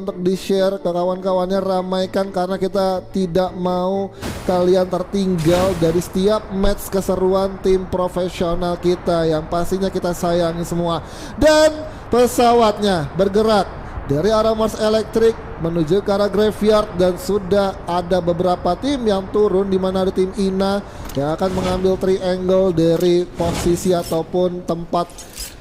untuk di-share ke kawan-kawannya, ramaikan karena kita tidak mau kalian tertinggal dari setiap match keseruan tim profesional kita yang pastinya kita sayangi semua. Dan pesawatnya bergerak dari arah Mars Electric menuju ke arah Graveyard dan sudah ada beberapa tim yang turun, di mana ada tim Ina yang akan mengambil triangle dari posisi ataupun tempat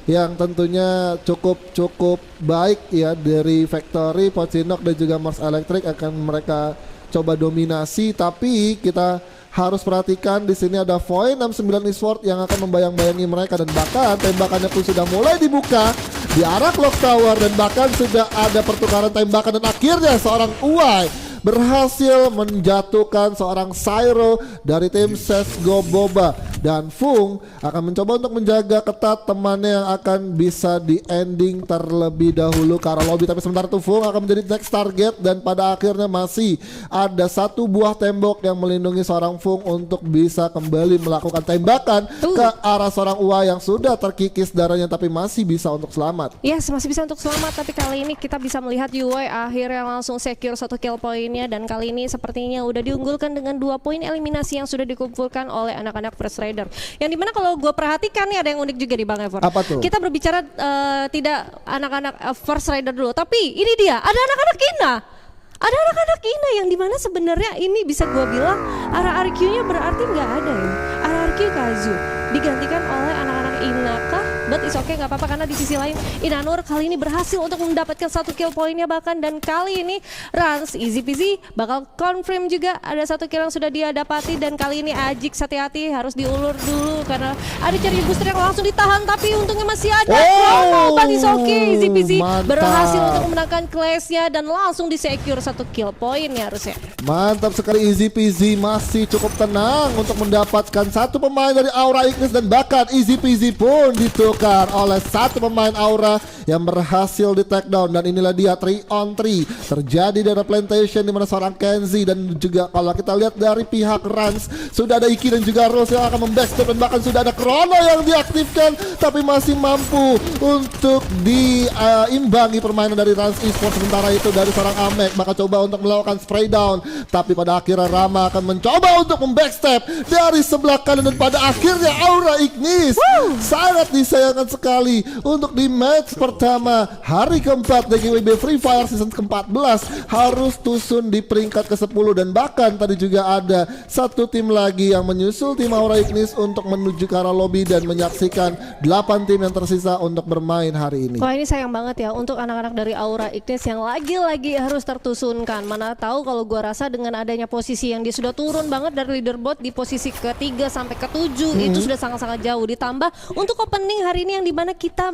yang tentunya cukup baik ya dari Factory, Pocinok dan juga Mars Electric akan mereka coba dominasi. Tapi kita harus perhatikan di sini ada Void 69 Esports yang akan membayang-bayangi mereka, dan bahkan tembakannya pun sudah mulai dibuka di arah Clock Tower, dan bahkan sudah ada pertukaran tembakan, dan akhirnya seorang Uwai berhasil menjatuhkan seorang Cyro dari tim CSGO Boba, dan Fung akan mencoba untuk menjaga ketat temannya yang akan bisa di ending terlebih dahulu ke arah lobby. Tapi sementara itu Fung akan menjadi next target, dan pada akhirnya masih ada satu buah tembok yang melindungi seorang Fung untuk bisa kembali melakukan tembakan ke arah seorang Uwa yang sudah terkikis darahnya tapi masih bisa untuk selamat. Yes, masih bisa untuk selamat, tapi kali ini kita bisa melihat Uwai akhirnya langsung secure satu kill point, dan kali ini sepertinya udah diunggulkan dengan 2 poin eliminasi yang sudah dikumpulkan oleh anak-anak First Rider. Yang dimana kalau gue perhatikan nih ada yang unik juga di Bang Ever. Apa tuh? Kita berbicara tidak anak-anak First Rider dulu, tapi ini dia ada anak-anak Ina. Ada anak-anak Ina yang dimana sebenarnya ini bisa gue bilang arah RQ-nya berarti nggak ada ya. Arah RQ Kazu digantikan oleh anak-anak Ina kah? But it's okay, nggak apa-apa, karena di sisi lain Inanur kali ini berhasil untuk mendapatkan satu kill poinnya bahkan, dan kali ini Rans easy peasy bakal confirm juga ada satu kill yang sudah dia dapati. Dan kali ini Ajik hati-hati harus diulur dulu karena ada cari booster yang langsung ditahan, tapi untungnya masih ada but it's okay, easy peasy berhasil untuk memenangkan clash-nya dan langsung di-secure satu kill point ya harusnya. Mantap sekali, easy peasy masih cukup tenang untuk mendapatkan satu pemain dari Aura Ignis, dan bahkan easy peasy pun ditukar oleh satu pemain Aura yang berhasil di take down. Dan inilah dia 3 on 3 terjadi dari plantation di mana seorang Kenzie, dan juga kalau kita lihat dari pihak Rans sudah ada Iki dan juga Rose yang akan membackstep, dan bahkan sudah ada Chrono yang diaktifkan tapi masih mampu untuk diimbangi permainan dari Rans Esports. Sementara itu dari seorang Amek bakal coba untuk melakukan spray down, tapi pada akhirnya Rama akan mencoba untuk membackstep dari sebelah kanan, dan pada akhirnya Aura Ignis sangat disayangkan sekali untuk di match pertama hari keempat DGWB Free Fire season ke-14 harus tusun di peringkat ke-10, dan bahkan tadi juga ada satu tim lagi yang menyusul tim Aura Ignis untuk menuju ke arah lobby dan menyaksikan 8 tim yang tersisa untuk bermain hari ini. Wah, ini sayang banget ya untuk anak-anak dari Aura Ignis yang lagi-lagi harus tertusunkan. Mana tahu kalau gua rasa dengan adanya posisi yang dia sudah turun banget dari leaderboard di posisi ke-3 sampai ke-7 itu sudah sangat-sangat jauh, ditambah untuk opening hari ini yang dimana kita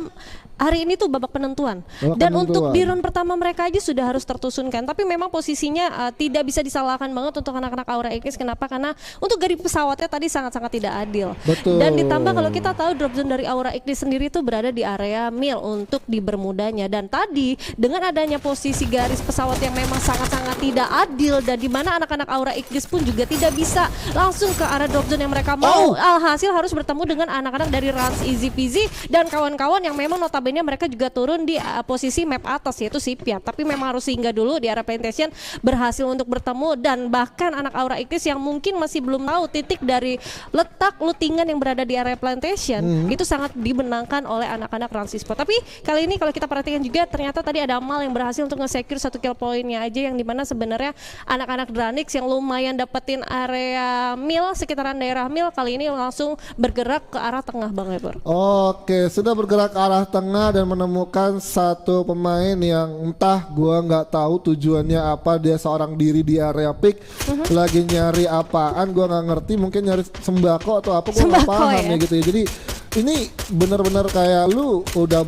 hari ini tuh babak penentuan. Dan untuk di round pertama mereka aja sudah harus tertusunkan. Tapi memang posisinya tidak bisa disalahkan banget untuk anak-anak Aura Ignis. Kenapa? Karena untuk garis pesawatnya tadi sangat-sangat tidak adil. Betul. Dan ditambah kalau kita tahu drop zone dari Aura Ignis sendiri itu berada di area mil untuk dibermudahnya. Dan tadi dengan adanya posisi garis pesawat yang memang sangat-sangat tidak adil, dan di mana anak-anak Aura Ignis pun juga tidak bisa langsung ke arah drop zone yang mereka mau. Alhasil harus bertemu dengan anak-anak dari Rans Easy Peasy dan kawan-kawan yang memang notabene mereka juga turun di posisi map atas yaitu Sipia, tapi memang harus singgah dulu di area plantation, berhasil untuk bertemu. Dan bahkan anak Aura Ignis yang mungkin masih belum tahu titik dari letak lootingan yang berada di area plantation itu sangat dibenangkan oleh anak-anak Rans Esports. Tapi kali ini kalau kita perhatikan juga ternyata tadi ada Amal yang berhasil untuk nge-secure satu kill pointnya aja, yang dimana sebenarnya anak-anak Dranix yang lumayan dapetin area mil, sekitaran daerah mil, kali ini langsung bergerak ke arah tengah Bang Eber. Oke, sudah bergerak ke arah tengah dan menemukan satu pemain yang entah gua nggak tahu tujuannya apa, dia seorang diri di area pick lagi nyari apaan gua nggak ngerti, mungkin nyari sembako atau apa gua nggak paham ya gitu ya. Jadi ini benar-benar kayak lu udah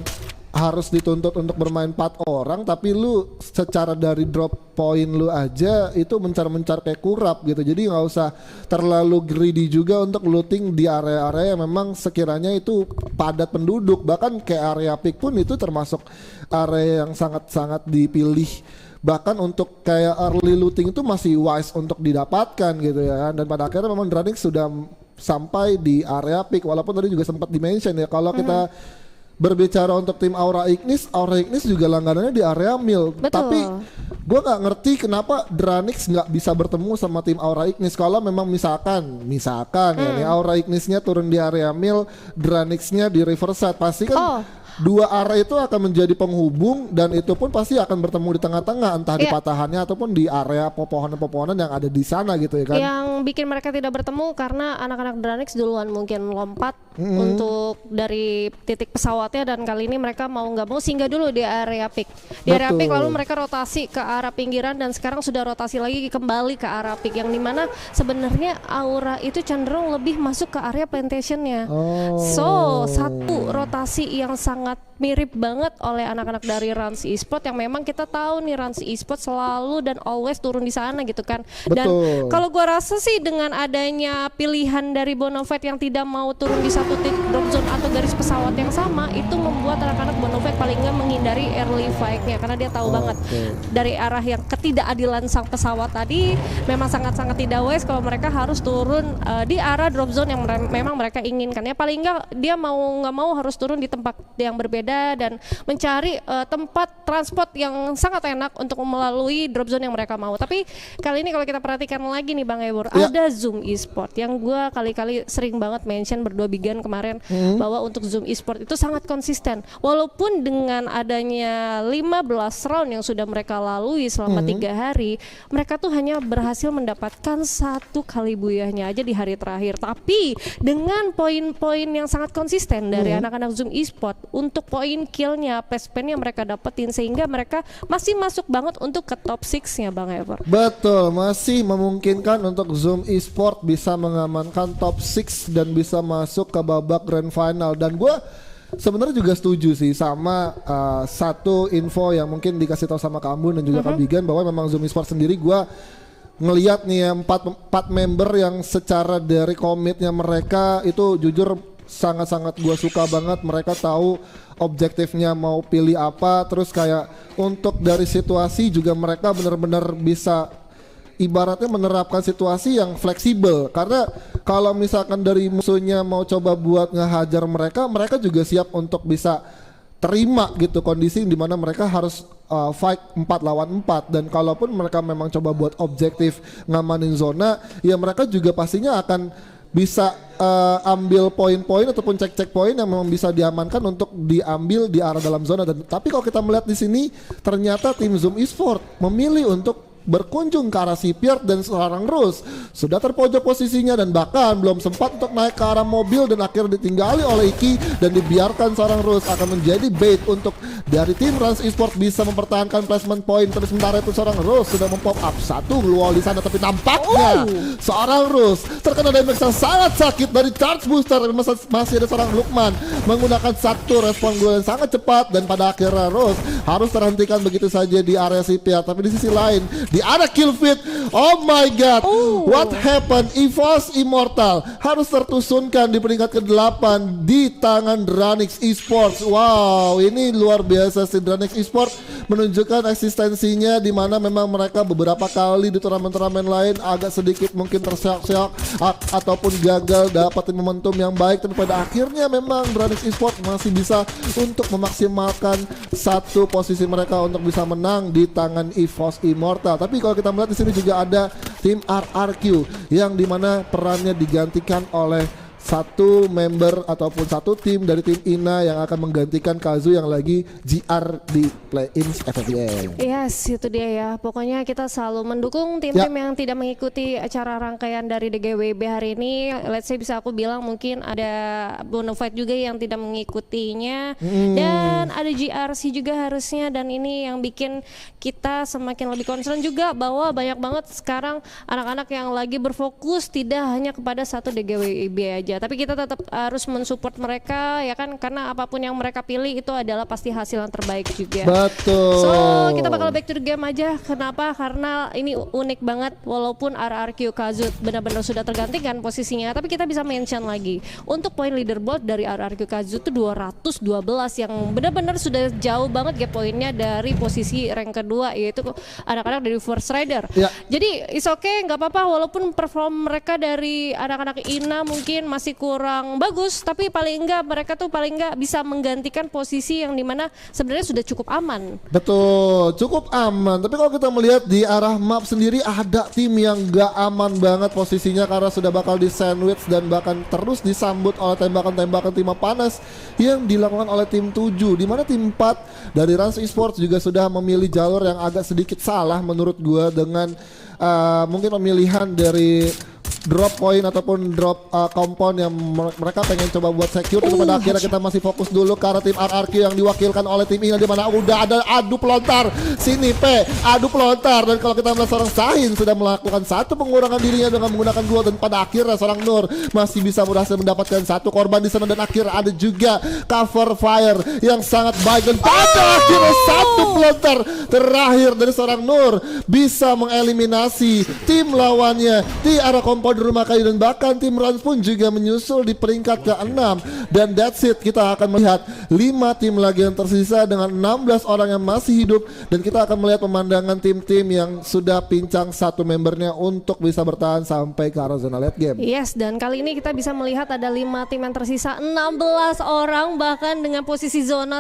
harus dituntut untuk bermain 4 orang, tapi lu secara dari drop point lu aja itu mencar-mencar kayak kurap gitu. Jadi nggak usah terlalu greedy juga untuk looting di area-area yang memang sekiranya itu padat penduduk. Bahkan kayak area pick pun itu termasuk area yang sangat-sangat dipilih. Bahkan untuk kayak early looting itu masih wise untuk didapatkan gitu ya. Dan pada akhirnya memang Dranix sudah sampai di area pick, walaupun tadi juga sempat dimention ya kalau kita berbicara untuk tim Aura Ignis juga langganannya di area mil. Betul. Tapi gue nggak ngerti kenapa Dranix nggak bisa bertemu sama tim Aura Ignis. Kalau memang misalkan ya nih Aura Ignisnya turun di area mil, Dranixnya di Riverside, pasti kan dua area itu akan menjadi penghubung dan itu pun pasti akan bertemu di tengah-tengah, entah di patahannya ataupun di area pepohonan-pepohonan yang ada di sana gitu ya kan. Yang bikin mereka tidak bertemu karena anak-anak Dranix duluan mungkin lompat untuk dari titik pesawatnya, dan kali ini mereka mau nggak mau singgah dulu di area peak. Di area peak lalu mereka rotasi ke arah pinggiran dan sekarang sudah rotasi lagi kembali ke arah peak, yang dimana sebenarnya Aura itu cenderung lebih masuk ke area plantationnya. So satu rotasi yang sangat mirip banget oleh anak-anak dari Rans Esports, yang memang kita tahu nih Rans Esports selalu dan always turun di sana gitu kan. Dan kalau gua rasa sih dengan adanya pilihan dari Bonafide yang tidak mau turun di satu titik drop zone atau garis pesawat yang sama, itu membuat anak-anak Bonafide paling nggak menghindari early fight-nya, karena dia tahu banget dari arah yang ketidakadilan sang pesawat tadi memang sangat-sangat tidak wise kalau mereka harus turun di arah drop zone yang memang mereka inginkan. Ya paling nggak dia mau nggak mau harus turun di tempat yang berbeda dan mencari tempat transport yang sangat enak untuk melalui drop zone yang mereka mau. Tapi kali ini kalau kita perhatikan lagi nih Bang Ebor, ada Zoom Esports yang gue kali-kali sering banget mention berdua bigan kemarin bahwa untuk Zoom Esports itu sangat konsisten. Walaupun dengan adanya 15 round yang sudah mereka lalui selama 3 hari, mereka tuh hanya berhasil mendapatkan 1 kali buyahnya aja di hari terakhir. Tapi dengan poin-poin yang sangat konsisten dari anak-anak Zoom Esports untuk poin killnya, placement yang mereka dapetin, sehingga mereka masih masuk banget untuk ke top 6-nya Bang Ever. Betul, masih memungkinkan untuk Zoom Esports bisa mengamankan top 6 dan bisa masuk ke babak grand final. Dan gue sebenarnya juga setuju sih sama satu info yang mungkin dikasih tahu sama kamu dan juga Kak Bigan, bahwa memang Zoom Esports sendiri gue ngelihat nih ya, 4 member yang secara dari komitnya mereka itu jujur sangat-sangat gue suka banget. Mereka tahu objektifnya mau pilih apa, terus kayak untuk dari situasi juga mereka benar-benar bisa ibaratnya menerapkan situasi yang fleksibel. Karena kalau misalkan dari musuhnya mau coba buat ngehajar mereka, mereka juga siap untuk bisa terima gitu kondisi di mana mereka harus fight 4 lawan 4. Dan kalaupun mereka memang coba buat objektif ngamanin zona, ya mereka juga pastinya akan bisa ambil poin-poin ataupun cek-cek poin yang memang bisa diamankan untuk diambil di arah dalam zona. Dan tapi kalau kita melihat di sini, ternyata tim Zoom Esports memilih untuk berkunjung ke arah Sipiart dan seorang Rus sudah terpojok posisinya dan bahkan belum sempat untuk naik ke arah mobil dan akhirnya ditinggali oleh Iki dan dibiarkan seorang Rus akan menjadi bait untuk dari tim Rans Esports bisa mempertahankan placement point. Terus sementara itu seorang Rus sudah mempop up satu wall di sana, tapi nampaknya seorang Rus terkena damage yang sangat sakit dari charge booster. Masih ada seorang Lukman menggunakan satu respon gol yang sangat cepat dan pada akhirnya Rus harus terhentikan begitu saja di area Sipiart. Tapi di sisi lain di ada kill feed. Oh my god, what happened? EVOS Immortal harus tertusunkan di peringkat ke-8 di tangan Dranix Esports. Wow, ini luar biasa sih. Dranix Esports menunjukkan eksistensinya, di mana memang mereka beberapa kali di turnamen-turnamen lain agak sedikit mungkin terseok-seok ataupun gagal dapatin momentum yang baik, tapi pada akhirnya memang Dranix Esports masih bisa untuk memaksimalkan satu posisi mereka untuk bisa menang di tangan EVOS Immortal. Tapi kalau kita melihat di sini juga ada tim RRQ yang dimana perannya digantikan oleh satu member ataupun satu tim dari tim INA yang akan menggantikan Kazu yang lagi GR di play-ins FFBM. Yes, itu dia ya. Pokoknya kita selalu mendukung tim-tim yang tidak mengikuti acara rangkaian dari DGWB hari ini. Let's say bisa aku bilang mungkin ada Bonafide juga yang tidak mengikutinya dan ada GRC juga harusnya, dan ini yang bikin kita semakin lebih concern juga bahwa banyak banget sekarang anak-anak yang lagi berfokus tidak hanya kepada satu DGWB aja, tapi kita tetap harus mensupport mereka ya kan, karena apapun yang mereka pilih itu adalah pasti hasil yang terbaik juga. Betul. So kita bakal back to the game aja. Kenapa? Karena ini unik banget. Walaupun RRQ Kazut benar-benar sudah tergantikan posisinya, tapi kita bisa mention lagi untuk poin leaderboard dari RRQ Kazut itu 212 yang benar-benar sudah jauh banget gap poinnya dari posisi rank kedua, yaitu anak-anak dari First Rider. Jadi is okay, nggak apa-apa walaupun perform mereka dari anak-anak INA mungkin masih masih kurang bagus, tapi paling enggak mereka tuh paling enggak bisa menggantikan posisi yang dimana sebenarnya sudah cukup aman. Betul, cukup aman. Tapi kalau kita melihat di arah map sendiri ada tim yang gak aman banget posisinya karena sudah bakal di sandwich dan bahkan terus disambut oleh tembakan-tembakan timah panas yang dilakukan oleh tim 7, di mana tim 4 dari Rans Esports juga sudah memilih jalur yang agak sedikit salah menurut gua dengan mungkin pemilihan dari drop point ataupun drop compound yang mereka pengen coba buat secure. Tapi pada akhirnya kita masih fokus dulu ke arah tim RRQ yang diwakilkan oleh tim ini, di mana udah ada adu pelontar sini adu pelontar, dan kalau kita melihat seorang Sahin sudah melakukan satu pengurangan dirinya dengan menggunakan duel, dan pada akhirnya seorang Nur masih bisa berhasil mendapatkan satu korban di sana, dan akhirnya ada juga cover fire yang sangat baik, dan pada akhirnya satu pelontar terakhir dari seorang Nur bisa mengeliminasi tim lawannya di arah compound di rumah kayu, dan bahkan tim Rans pun juga menyusul di peringkat ke-6, dan that's it. Kita akan melihat 5 tim lagi yang tersisa dengan 16 orang yang masih hidup, dan kita akan melihat pemandangan tim-tim yang sudah pincang satu membernya untuk bisa bertahan sampai ke arah zona late game. Yes, dan kali ini kita bisa melihat ada 5 tim yang tersisa, 16 orang bahkan dengan posisi zona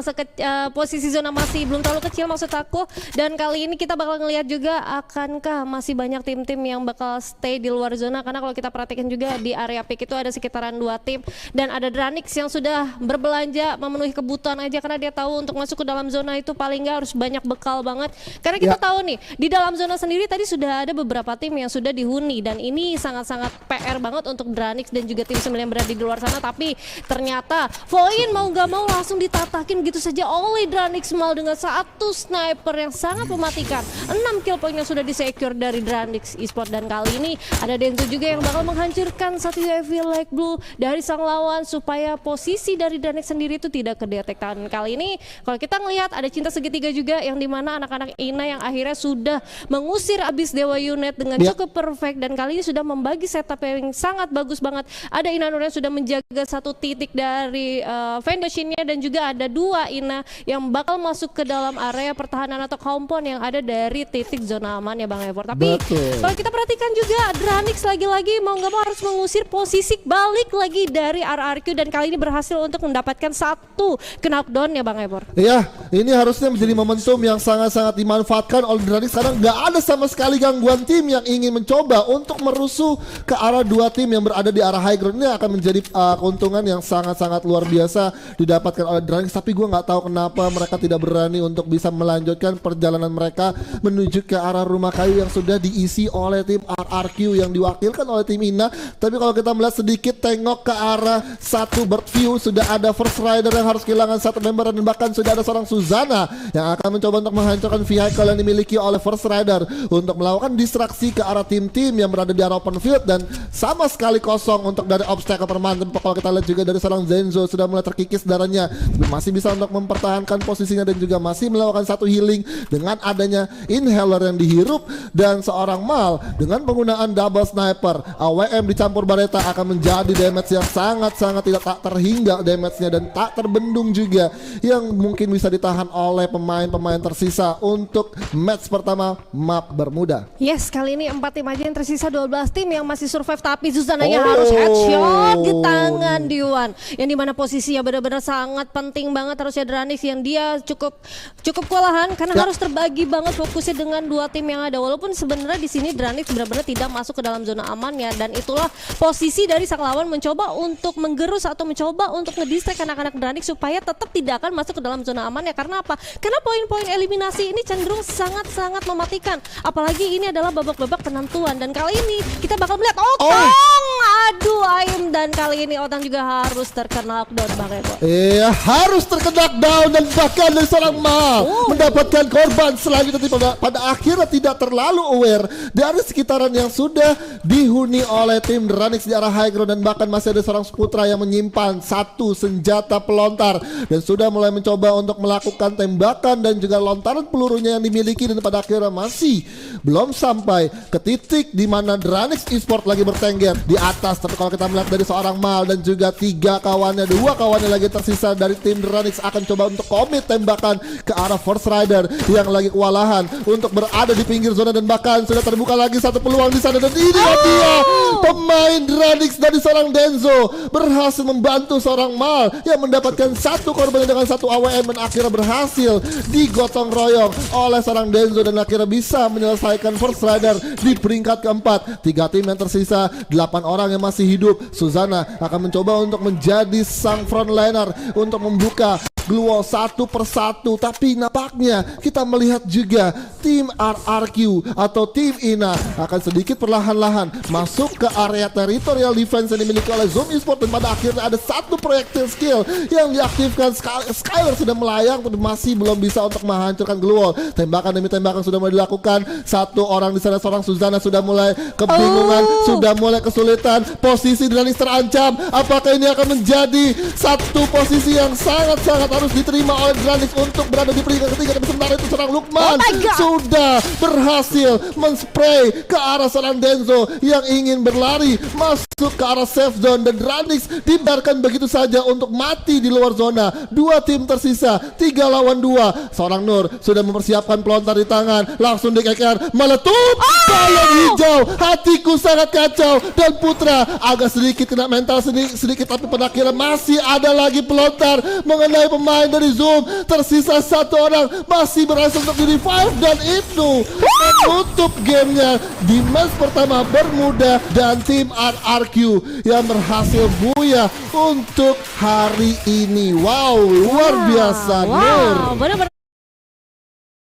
masih belum terlalu kecil maksud aku. Dan kali ini kita bakal ngelihat juga akankah masih banyak tim-tim yang bakal stay di luar zona, karena kalau kita perhatikan juga di area pick itu ada sekitaran 2 tim, dan ada Dranix yang sudah berbelanja memenuhi kebutuhan aja karena dia tahu untuk masuk ke dalam zona itu paling nggak harus banyak bekal banget, karena kita tahu nih di dalam zona sendiri tadi sudah ada beberapa tim yang sudah dihuni, dan ini sangat-sangat PR banget untuk Dranix dan juga tim 9 yang berada di luar sana. Tapi ternyata Voin mau nggak mau langsung ditatakin gitu saja oleh Dranix Mal dengan satu sniper yang sangat mematikan. 6 kill point yang sudah disecure dari Dranix Esports, dan kali ini ada Denzo juga yang bakal menghancurkan satu UAV Light Blue dari sang lawan supaya posisi dari Dranix sendiri itu tidak kedetektan. Kali ini kalau kita ngelihat ada cinta segitiga juga yang dimana anak-anak Ina yang akhirnya sudah mengusir abis Dewa Unit dengan cukup perfect, dan kali ini sudah membagi setup yang sangat bagus banget. Ada Ina Nur yang sudah menjaga satu titik dari Vendoshinnya, dan juga ada 2 Ina yang bakal masuk ke dalam area pertahanan atau compound yang ada dari titik zona aman ya Bang Evor. Tapi kalau kita perhatikan juga Dranix lagi-lagi mau nggak mau harus mengusir posisi balik lagi dari RRQ, dan kali ini berhasil untuk mendapatkan satu knockdown ya Bang Evor. Iya, ini harusnya menjadi momentum yang sangat-sangat dimanfaatkan oleh Dranix karena nggak ada sama sekali gangguan tim yang ingin mencoba untuk merusuh ke arah 2 tim yang berada di arah high ground. Ini akan menjadi keuntungan yang sangat-sangat luar biasa didapatkan oleh Dranix, tapi gue nggak tahu kenapa mereka tidak berani untuk bisa melanjutkan perjalanan mereka menuju ke arah rumah kayu yang sudah diisi oleh tim RRQ yang diwakilkan oleh tim Ina. Tapi kalau kita melihat sedikit tengok ke arah satu bird view, sudah ada First Rider yang harus kehilangan satu member, dan bahkan sudah ada seorang Suzana yang akan mencoba untuk menghancurkan vehicle yang dimiliki oleh First Rider untuk melakukan distraksi ke arah tim-tim yang berada di arah open field, dan sama sekali kosong untuk dari obstacle permanen. Kalau kita lihat juga dari seorang Zenzo sudah mulai terkikis darahnya, tapi masih bisa untuk mempertahankan posisinya dan juga masih melakukan satu healing dengan adanya inhaler yang dihirup, dan seorang Mal dengan penggunaan double sniper AWM dicampur Bareta akan menjadi damage yang sangat-sangat tidak tak terhingga damage-nya dan tak terbendung juga, yang mungkin bisa ditahan oleh pemain-pemain tersisa untuk match pertama map Bermuda. Yes, kali ini 4 tim aja yang tersisa, 12 tim yang masih survive, tapi Zuzananya harus headshot di tangan Diwan, yang dimana posisinya benar-benar sangat penting banget harusnya Dranix yang dia cukup kewalahan karena harus terbagi banget fokusnya dengan 2 tim yang ada. Walaupun sebenarnya di sini Dranix benar-benar tidak masuk ke dalam zona amannya, dan itulah posisi dari sang lawan mencoba untuk menggerus atau mencoba untuk ngedistract anak-anak Dranix supaya tetap tidak akan masuk ke dalam zona amannya. Karena apa? Karena poin-poin eliminasi ini cenderung sangat-sangat mematikan, apalagi ini adalah babak-babak penentuan, dan kali ini kita bakal melihat Otang aduh Aim, dan kali ini Otang juga harus terkena knockdown Bang Eko. Iya, harus terkena knockdown, dan bahkan dari seorang Mal mendapatkan korban selanjutnya. Pada akhirnya tidak terlalu aware dari sekitaran yang sudah dihuni oleh tim Dranix di arah high ground, dan bahkan masih ada seorang Putra yang menyimpan satu senjata pelontar dan sudah mulai mencoba untuk melakukan tembakan dan juga lontaran pelurunya yang dimiliki, dan pada akhirnya masih belum sampai ke titik di mana Dranix Esports lagi bertengger di atas atas. Tapi kalau kita melihat dari seorang Mal dan juga 3 kawannya, 2 kawannya lagi tersisa dari tim The Runix akan coba untuk komit tembakan ke arah Force Rider yang lagi kewalahan untuk berada di pinggir zona, dan bahkan sudah terbuka lagi satu peluang di sana, dan ini dia pemain The Runix dari seorang Denzo berhasil membantu seorang Mal yang mendapatkan satu korban dengan satu AWM, dan akhirnya berhasil digotong royong oleh seorang Denzo dan akhirnya bisa menyelesaikan Force Rider di peringkat keempat. 3 tim yang tersisa, 8 orang yang masih hidup. Suzana akan mencoba untuk menjadi sang frontliner untuk membuka Glue Wall satu persatu, tapi nampaknya kita melihat juga tim RRQ atau tim Ina akan sedikit perlahan-lahan masuk ke area territorial defense yang dimiliki oleh Zoom Esports, dan pada akhirnya ada satu proyektil skill yang diaktifkan. Skyler sudah melayang tapi masih belum bisa untuk menghancurkan Glue Wall. Tembakan demi tembakan sudah mulai dilakukan. Satu orang di sana, seorang Suzana sudah mulai kebingungan, sudah mulai kesulitan. Posisi Dranis terancam. Apakah ini akan menjadi satu posisi yang sangat-sangat harus diterima oleh Dranis untuk berada di peringkat ketiga, tapi sementara itu seorang Lukman sudah berhasil men-spray ke arah seorang Denzo yang ingin berlari masuk ke arah safe zone, dan Dranis dibiarkan begitu saja untuk mati di luar zona. 2 tim tersisa, 3 lawan 2. Seorang Nur sudah mempersiapkan pelontar di tangan, langsung dikeker, meletup balon hijau. Hatiku sangat kacau, dan Putra agak sedikit kena mental sedikit, tapi pada akhirnya masih ada lagi pelontar mengenai pemain dari Zoom. Tersisa 1 orang, masih berhasil untuk di revive, dan itu menutup gamenya di match pertama. Bermuda dan tim RRQ yang berhasil buya untuk hari ini. Wow, luar biasa, Nur. Benar-benar